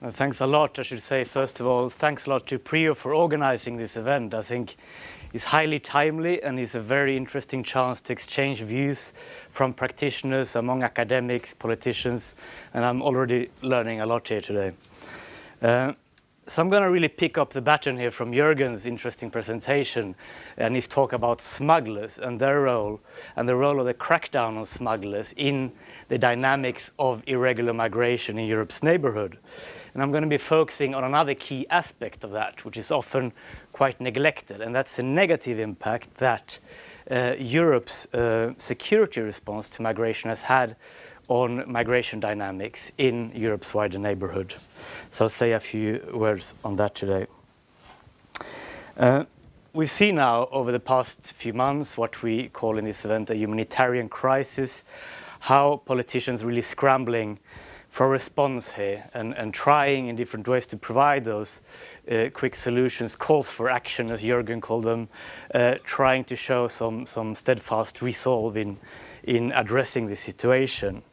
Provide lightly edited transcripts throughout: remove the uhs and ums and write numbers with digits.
Thanks a lot, I should say. First of all, thanks a lot to Prio for organizing this event. I think it's highly timely and is a very interesting chance to exchange views from practitioners among academics, politicians, and I'm already learning a lot here today. So I'm going to really pick up the baton here from Jürgen's interesting presentation and his talk about smugglers and their role, and the role of the crackdown on smugglers in the dynamics of irregular migration in Europe's neighborhood. And I'm going to be focusing on another key aspect of that, which is often quite neglected, and that's the negative impact that Europe's security response to migration has had on migration dynamics in Europe's wider neighborhood. So I'll say a few words on that today. We've seen now over the past few months what we call in this event a humanitarian crisis, how politicians really scrambling for a response here and trying in different ways to provide those quick solutions, calls for action, as Jürgen called them, trying to show some steadfast resolve in addressing the situation.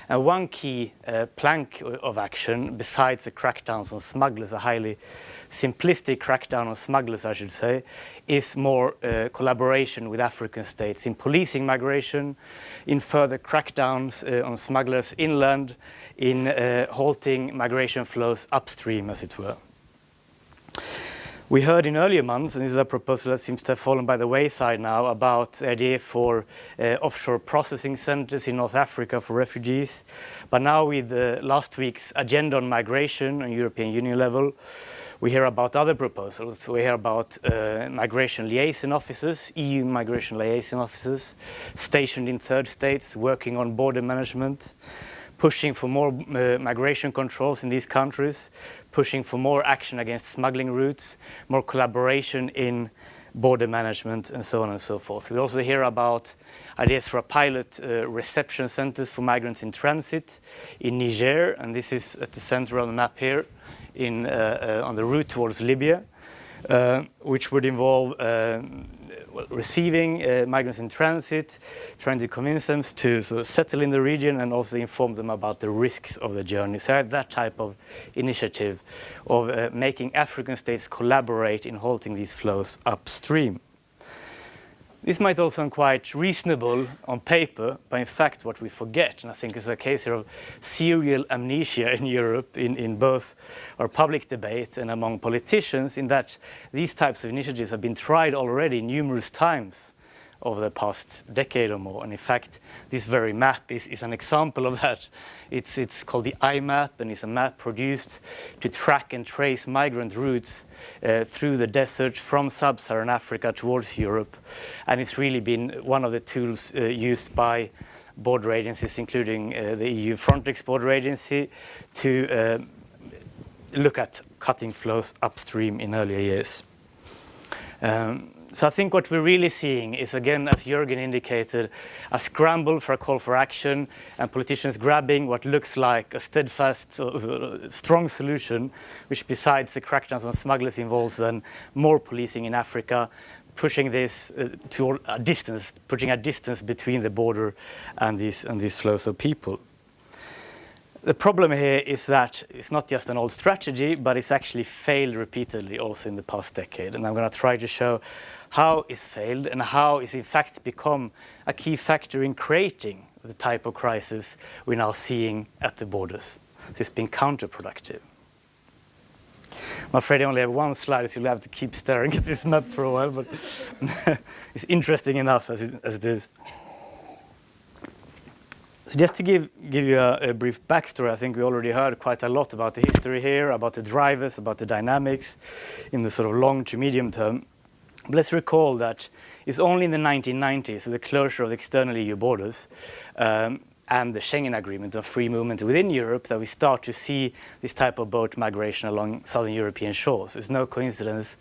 And one key plank of action, besides the crackdowns on smugglers, a highly simplistic crackdown on smugglers, I should say, is more collaboration with African states in policing migration, in further crackdowns on smugglers inland, in halting migration flows upstream, as it were. We heard in earlier months, and this is a proposal that seems to have fallen by the wayside now, about the idea for offshore processing centers in North Africa for refugees. But now with last week's agenda on migration on European Union level, we hear about other proposals. We hear about migration liaison officers, EU migration liaison officers, stationed in third states, working on border management, pushing for more migration controls in these countries, pushing for more action against smuggling routes, more collaboration in border management, and so on and so forth. We also hear about ideas for a pilot reception centers for migrants in transit in Niger, and this is at the center of the map here on the route towards Libya, which would involve receiving migrants in transit, trying to convince them to sort of settle in the region and also inform them about the risks of the journey. So that type of initiative of making African states collaborate in halting these flows upstream. This might also sound quite reasonable on paper, but in fact what we forget, and I think is a case here of serial amnesia in Europe, in both our public debate and among politicians, in that these types of initiatives have been tried already numerous times over the past decade or more. And in fact, this very map is an example of that. It's called the IMAP, and it's a map produced to track and trace migrant routes through the desert from sub-Saharan Africa towards Europe. And it's really been one of the tools used by border agencies, including the EU Frontex border agency, to look at cutting flows upstream in earlier years. So I think what we're really seeing is, again, as Jürgen indicated, a scramble for a call for action and politicians grabbing what looks like a steadfast, strong solution, which besides the crackdowns on smugglers involves then more policing in Africa, pushing this to a distance, putting a distance between the border and these flows of people. The problem here is that it's not just an old strategy, but it's actually failed repeatedly also in the past decade. And I'm going to try to show how it's failed and how it's in fact become a key factor in creating the type of crisis we're now seeing at the borders. So it's been counterproductive. I'm afraid I only have one slide, so you'll have to keep staring at this map for a while, but it's interesting enough as it is. So just to give you a brief backstory, I think we already heard quite a lot about the history here, about the drivers, about the dynamics in the sort of long to medium term. But let's recall that it's only in the 1990s, with the closure of the external EU borders and the Schengen Agreement of free movement within Europe, that we start to see this type of boat migration along southern European shores. It's no coincidence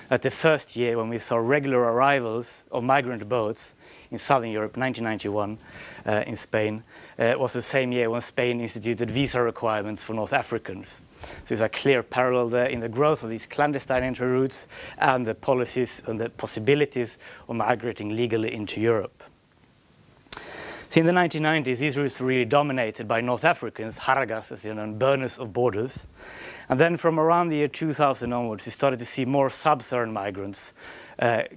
that the first year when we saw regular arrivals of migrant boats in southern Europe, 1991, in Spain, was the same year when Spain instituted visa requirements for North Africans. So there's a clear parallel there in the growth of these clandestine entry routes and the policies and the possibilities of migrating legally into Europe. So in the 1990s, these routes were really dominated by North Africans, haragas, as you know, burners of borders. And then from around the year 2000 onwards, we started to see more sub-Saharan migrants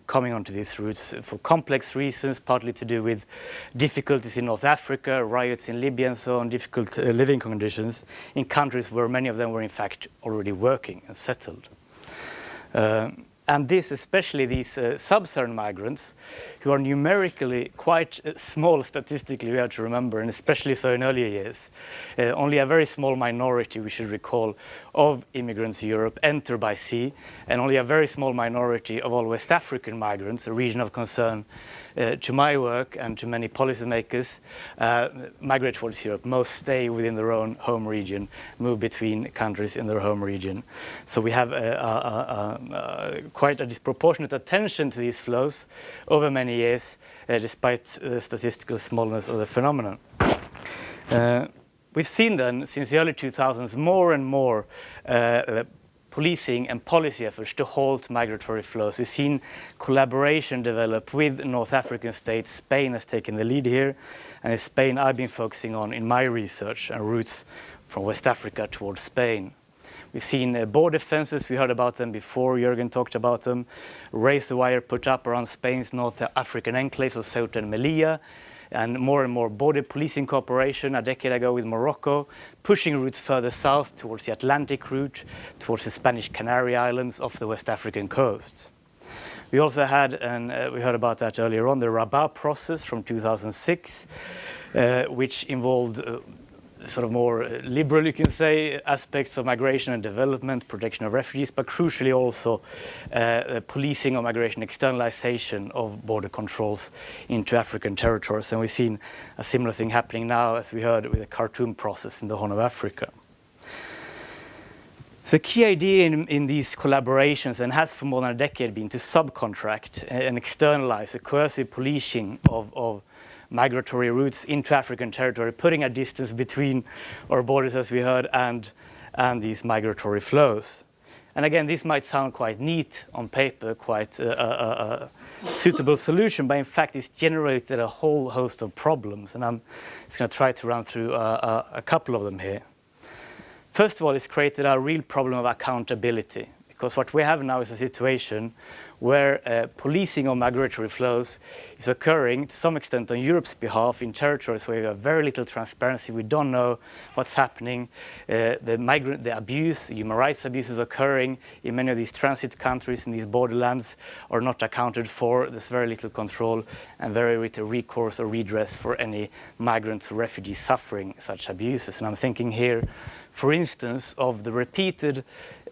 coming onto these routes for complex reasons, partly to do with difficulties in North Africa, riots in Libya and so on, difficult living conditions in countries where many of them were in fact already working and settled. And this, especially these sub-Saharan migrants, who are numerically quite small statistically, we have to remember, and especially so in earlier years. Only a very small minority, we should recall, of immigrants to Europe enter by sea, and only a very small minority of all West African migrants, a region of concern to my work and to many policymakers, migrate towards Europe. Most stay within their own home region, move between countries in their home region. So we have quite a disproportionate attention to these flows over many years, despite the statistical smallness of the phenomenon. We've seen then, since the early 2000s, more and more policing and policy efforts to halt migratory flows. We've seen collaboration develop with North African states. Spain has taken the lead here, and it's Spain I've been focusing on in my research and routes from West Africa towards Spain. We've seen border fences, we heard about them before, Jürgen talked about them, razor wire put up around Spain's North African enclaves of Ceuta and Melilla, and more border policing cooperation a decade ago with Morocco, pushing routes further south towards the Atlantic route, towards the Spanish Canary Islands off the West African coast. We also had, and we heard about that earlier on, the Rabat process from 2006, which involved sort of more liberal, you can say, aspects of migration and development, protection of refugees, but crucially also policing of migration, externalization of border controls into African territories. And we've seen a similar thing happening now, as we heard, with the Khartoum process in the Horn of Africa. So the key idea in these collaborations, and has for more than a decade been, to subcontract and externalize the coercive policing of migratory routes into African territory, putting a distance between our borders, as we heard, and these migratory flows. And again, this might sound quite neat on paper, quite a suitable solution, but in fact it's generated a whole host of problems, and I'm just going to try to run through a couple of them here. First of all, it's created a real problem of accountability, because what we have now is a situation where policing of migratory flows is occurring to some extent on Europe's behalf in territories where we have very little transparency. We don't know what's happening. The abuse, human rights abuses occurring in many of these transit countries in these borderlands are not accounted for. There's very little control and very little recourse or redress for any migrants or refugees suffering such abuses. And I'm thinking here, for instance, of the repeated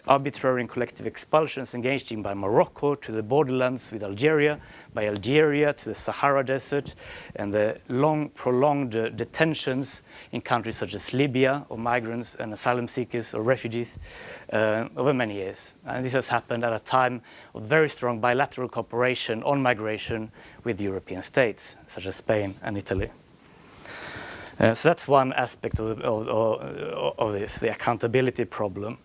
arbitrary and collective expulsions engaged in by Morocco to the borderlands with Algeria, by Algeria to the Sahara Desert, and the long, prolonged detentions in countries such as Libya of migrants and asylum seekers or refugees over many years. And this has happened at a time of very strong bilateral cooperation on migration with European states, such as Spain and Italy. So that's one aspect of this, the accountability problem.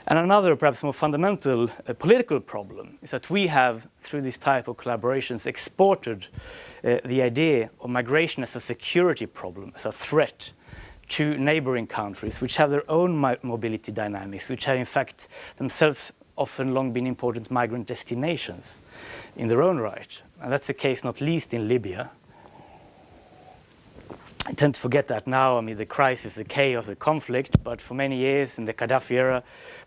And another, perhaps more fundamental political problem is that we have, through this type of collaborations, exported the idea of migration as a security problem, as a threat to neighboring countries, which have their own mobility dynamics, which have in fact themselves often long been important migrant destinations in their own right. And that's the case not least in Libya. I tend to forget that now. I mean, the crisis, the chaos, the conflict, but for many years in the Gaddafi era,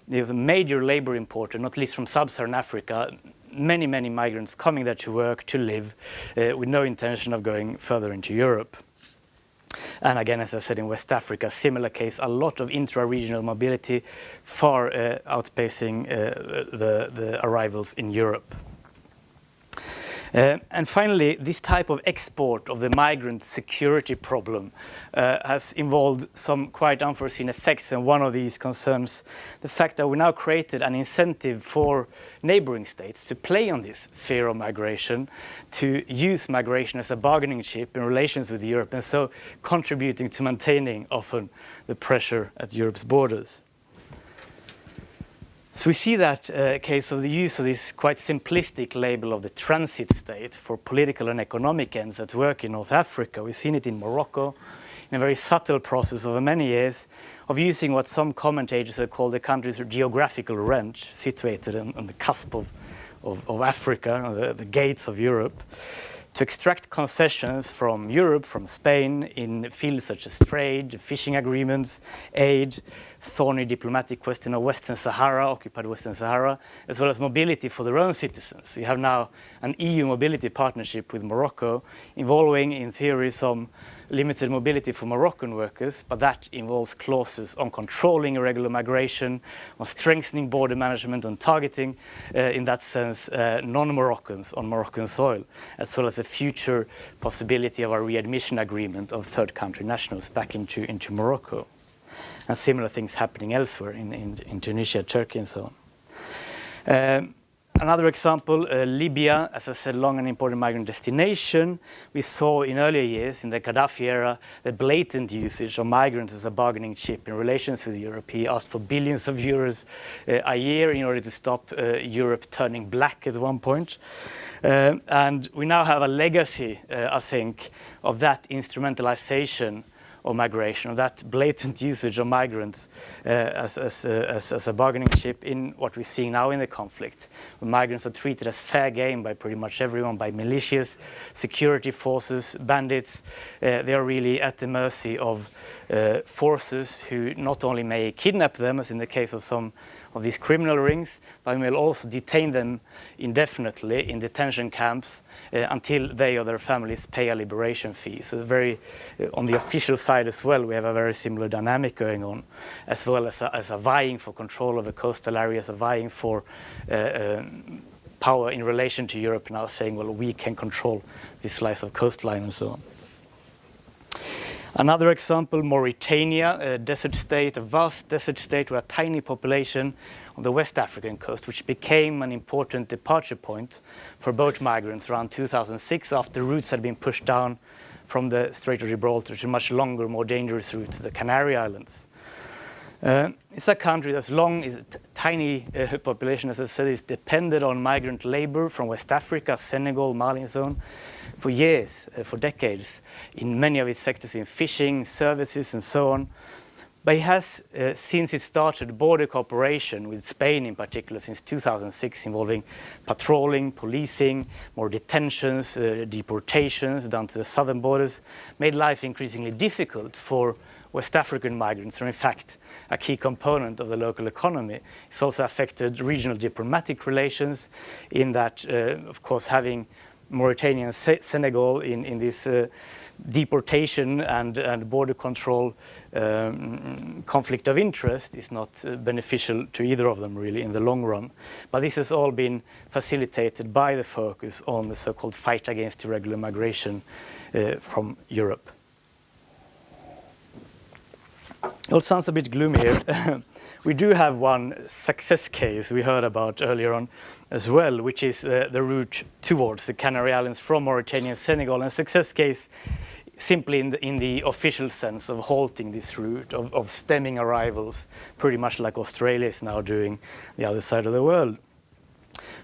there was a major labor importer, not least from sub-Saharan Africa, many migrants coming there to work, to live, with no intention of going further into Europe. And again, as I said, in West Africa, similar case, a lot of intra-regional mobility, far outpacing the arrivals in Europe. And finally, this type of export of the migrant security problem has involved some quite unforeseen effects, and one of these concerns the fact that we now created an incentive for neighboring states to play on this fear of migration, to use migration as a bargaining chip in relations with Europe, and so contributing to maintaining often the pressure at Europe's borders. So we see that case of the use of this quite simplistic label of the transit state for political and economic ends at work in North Africa. We've seen it in Morocco, in a very subtle process over many years of using what some commentators have called the country's geographical wrench, situated on the cusp of Africa, the gates of Europe, to extract concessions from Europe, from Spain, in fields such as trade, fishing agreements, aid, thorny diplomatic question of Western Sahara, occupied Western Sahara, as well as mobility for their own citizens. We have now an EU mobility partnership with Morocco, involving, in theory, some limited mobility for Moroccan workers, but that involves clauses on controlling irregular migration, on strengthening border management, on targeting, in that sense, non-Moroccans on Moroccan soil, as well as a future possibility of a readmission agreement of third country nationals back into Morocco. And similar things happening elsewhere in Tunisia, Turkey, and so on. Another example, Libya, as I said, long an important migrant destination. We saw in earlier years, in the Gaddafi era, the blatant usage of migrants as a bargaining chip in relations with Europe. He asked for billions of euros a year in order to stop Europe turning black at one point. And we now have a legacy, I think, of that instrumentalization of migration, of that blatant usage of migrants as a bargaining chip in what we're seeing now in the conflict. When migrants are treated as fair game by pretty much everyone, by militias, security forces, bandits. They are really at the mercy of forces who not only may kidnap them, as in the case of some of these criminal rings, but will also detain them indefinitely in detention camps until they or their families pay a liberation fee. So very, on the official side as well, we have a very similar dynamic going on, as well as a vying for control of the coastal areas, a vying for power in relation to Europe now, saying, well, we can control this slice of coastline and so on. Another example, Mauritania, a desert state, a vast desert state with a tiny population on the West African coast, which became an important departure point for boat migrants around 2006 after routes had been pushed down from the Strait of Gibraltar to a much longer, more dangerous route to the Canary Islands. It's a country that's long, is a tiny population, as I said, is dependent on migrant labor from West Africa, Senegal, Mali, and so on, for years, for decades, in many of its sectors, in fishing, services, and so on. But it has, since it started border cooperation with Spain in particular, since 2006, involving patrolling, policing, more detentions, deportations down to the southern borders, made life increasingly difficult for West African migrants are in fact a key component of the local economy. It's also affected regional diplomatic relations in that, of course, having Mauritania and Senegal in this deportation and border control conflict of interest is not beneficial to either of them really in the long run. But this has all been facilitated by the focus on the so-called fight against irregular migration from Europe. It all sounds a bit gloomy here. We do have one success case we heard about earlier on as well, which is the route towards the Canary Islands from Mauritania and Senegal. And a success case simply in the official sense of halting this route, of stemming arrivals, pretty much like Australia is now doing the other side of the world.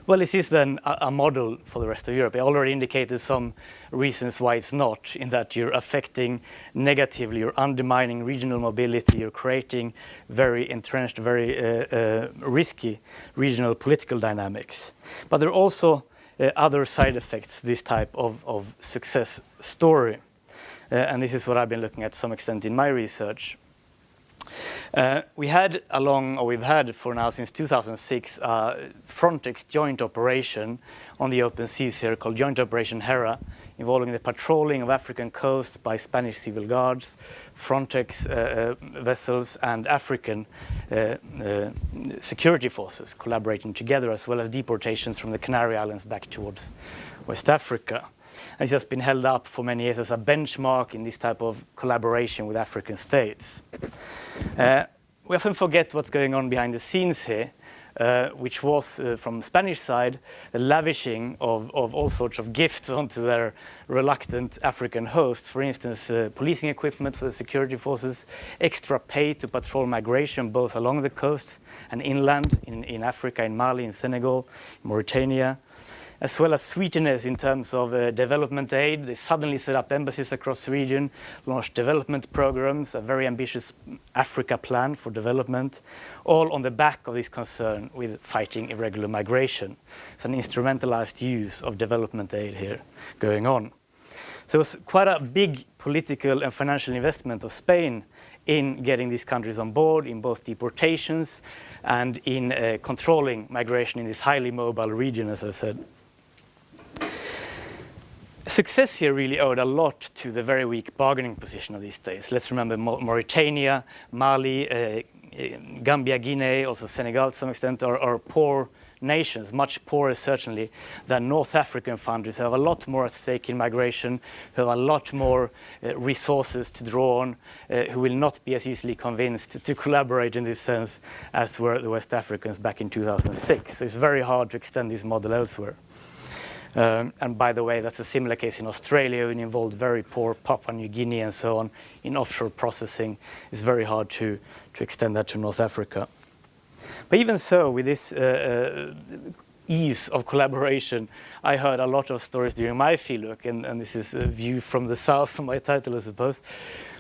Well, this is then a model for the rest of Europe. I already indicated some reasons why it's not, in that you're affecting negatively, you're undermining regional mobility, you're creating very entrenched, very risky regional political dynamics. But there are also other side effects to this type of success story. And this is what I've been looking at to some extent in my research. We've had for now since 2006 a Frontex joint operation on the open seas here called Joint Operation Hera, involving the patrolling of African coasts by Spanish civil guards, Frontex vessels, and African security forces collaborating together, as well as deportations from the Canary Islands back towards West Africa. It's just been held up for many years as a benchmark in this type of collaboration with African states. We often forget what's going on behind the scenes here, which was, from the Spanish side, the lavishing of all sorts of gifts onto their reluctant African hosts. For instance, policing equipment for the security forces, extra pay to patrol migration both along the coast and inland in Africa, in Mali, in Senegal, Mauritania, as well as sweeteners in terms of development aid. They suddenly set up embassies across the region, launched development programs, a very ambitious Africa plan for development, all on the back of this concern with fighting irregular migration. It's an instrumentalized use of development aid here going on. So it was quite a big political and financial investment of Spain in getting these countries on board, in both deportations and in controlling migration in this highly mobile region, as I said. Success here really owed a lot to the very weak bargaining position of these states. Let's remember Mauritania, Mali, Gambia, Guinea, also Senegal to some extent are poor nations, much poorer certainly than North African countries who have a lot more at stake in migration, who have a lot more resources to draw on, who will not be as easily convinced to collaborate in this sense as were the West Africans back in 2006. So it's very hard to extend this model elsewhere. And by the way, that's a similar case in Australia, and involved very poor Papua New Guinea and so on in offshore processing. It's very hard to extend that to North Africa. But even so, with this ease of collaboration, I heard a lot of stories during my fieldwork, and this is a view from the south from my title, I suppose,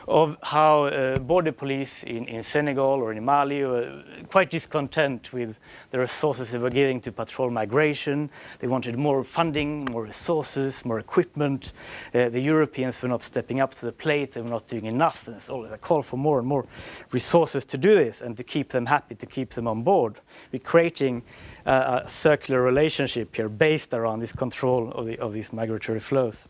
of how border police in Senegal or in Mali were quite discontent with the resources they were giving to patrol migration. They wanted more funding, more resources, more equipment. The Europeans were not stepping up to the plate. They were not doing enough. There's always a call for more and more resources to do this and to keep them happy, to keep them on board. We're creating a circular relationship here based around this control of these migratory flows.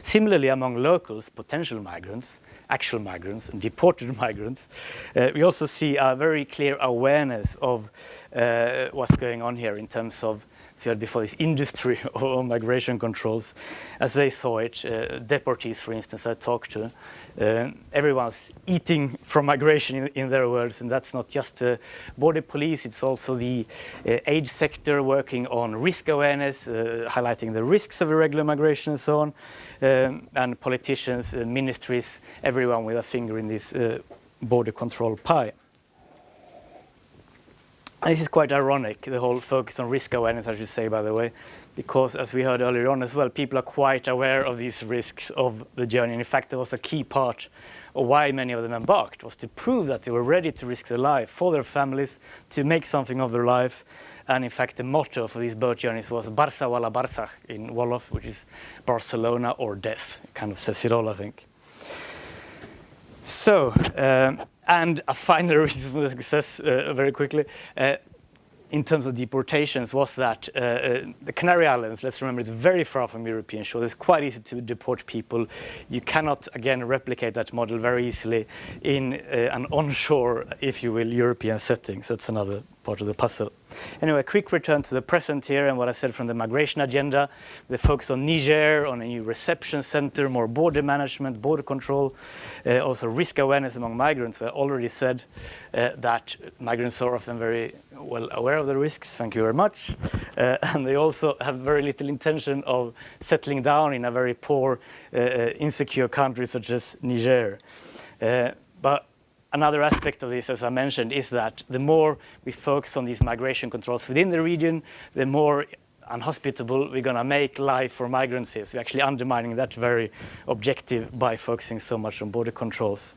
Similarly, among locals, potential migrants, actual migrants, and deported migrants, we also see a very clear awareness of what's going on here in terms of, as you heard before, this industry of migration controls. As they saw it, deportees, for instance, I talked to, everyone's eating from migration in their words, and that's not just the border police, it's also the aid sector working on risk awareness, highlighting the risks of irregular migration and so on, and politicians, ministries, everyone with a finger in this border control pie. And this is quite ironic, the whole focus on risk awareness, I should say, by the way, because as we heard earlier on as well, people are quite aware of these risks of the journey. And in fact, that was a key part of why many of them embarked, was to prove that they were ready to risk their life for their families, to make something of their life. And in fact, the motto for these boat journeys was Barça wala Barzakh in Wolof, which is Barcelona or death. It kind of says it all, I think. So, and a final reason for the success, very quickly, in terms of deportations, was that the Canary Islands, let's remember, it's very far from European shore. It's quite easy to deport people. You cannot, again, replicate that model very easily in an onshore, if you will, European setting. So that's another part of the puzzle. Anyway, a quick return to the present here and what I said from the migration agenda. The focus on Niger, on a new reception center, more border management, border control, also risk awareness among migrants. We already said that migrants are often very well aware of the risks, thank you very much. And they also have very little intention of settling down in a very poor, insecure country such as Niger. But another aspect of this, as I mentioned, is that the more we focus on these migration controls within the region, the more unhospitable we're going to make life for migrants here. So we're actually undermining that very objective by focusing so much on border controls.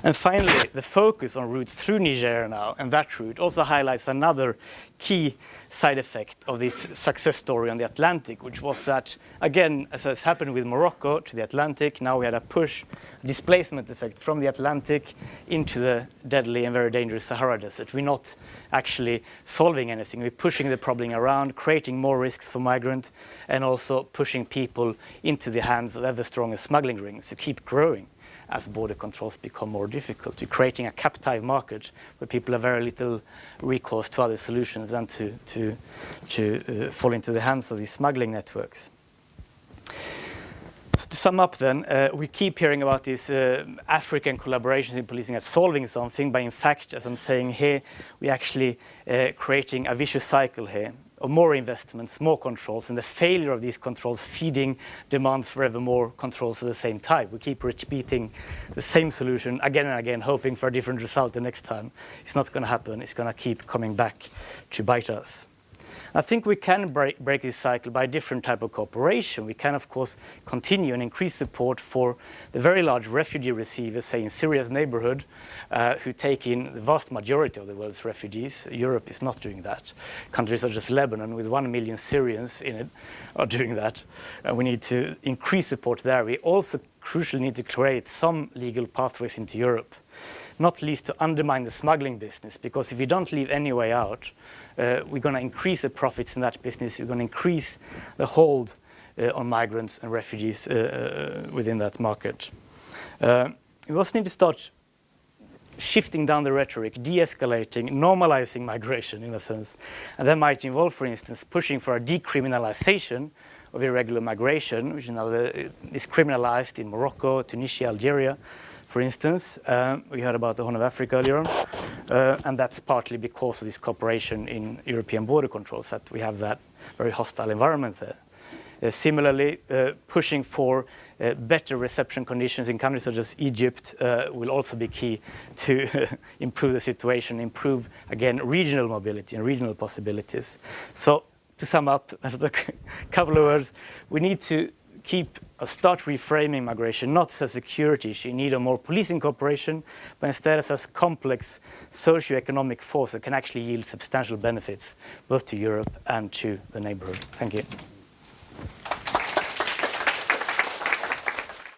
And finally, the focus on routes through Niger now, and that route also highlights another key side effect of this success story on the Atlantic, which was that, again, as has happened with Morocco to the Atlantic, now we had a push, displacement effect from the Atlantic into the deadly and very dangerous Sahara Desert. We're not actually solving anything. We're pushing the problem around, creating more risks for migrants, and also pushing people into the hands of ever stronger smuggling rings who keep growing as border controls become more difficult. You're creating a captive market where people have very little recourse to other solutions than to fall into the hands of these smuggling networks. So To sum up then, we keep hearing about these African collaborations in policing as solving something, but in fact, as I'm saying here, we're actually creating a vicious cycle here of more investments, more controls, and the failure of these controls feeding demands for ever more controls at the same time. We keep repeating the same solution again and again, hoping for a different result the next time. It's not going to happen. It's going to keep coming back to bite us. I think we can break this cycle by a different type of cooperation. We can, of course, continue and increase support for the very large refugee receivers, say in Syria's neighborhood, who take in the vast majority of the world's refugees. Europe is not doing that. Countries such as Lebanon, with 1 million Syrians in it, are doing that. We need to increase support there. We also crucially need to create some legal pathways into Europe, not least to undermine the smuggling business, because if we don't leave any way out, we're going to increase the profits in that business. We're going to increase the hold on migrants and refugees within that market. We also need to start shifting down the rhetoric, de-escalating, normalizing migration in a sense. And that might involve, for instance, pushing for a decriminalization of irregular migration, which now is criminalized in Morocco, Tunisia, Algeria, for instance. We heard about the Horn of Africa earlier on, and that's partly because of this cooperation in European border controls that we have that very hostile environment there. Similarly, pushing for better reception conditions in countries such as Egypt will also be key to improve the situation, improve, again, regional mobility and regional possibilities. So to sum up, as a couple of words, we need to start reframing migration not as a security issue in need of more policing cooperation, but instead as a complex socio-economic force that can actually yield substantial benefits both to Europe and to the neighborhood. Thank you.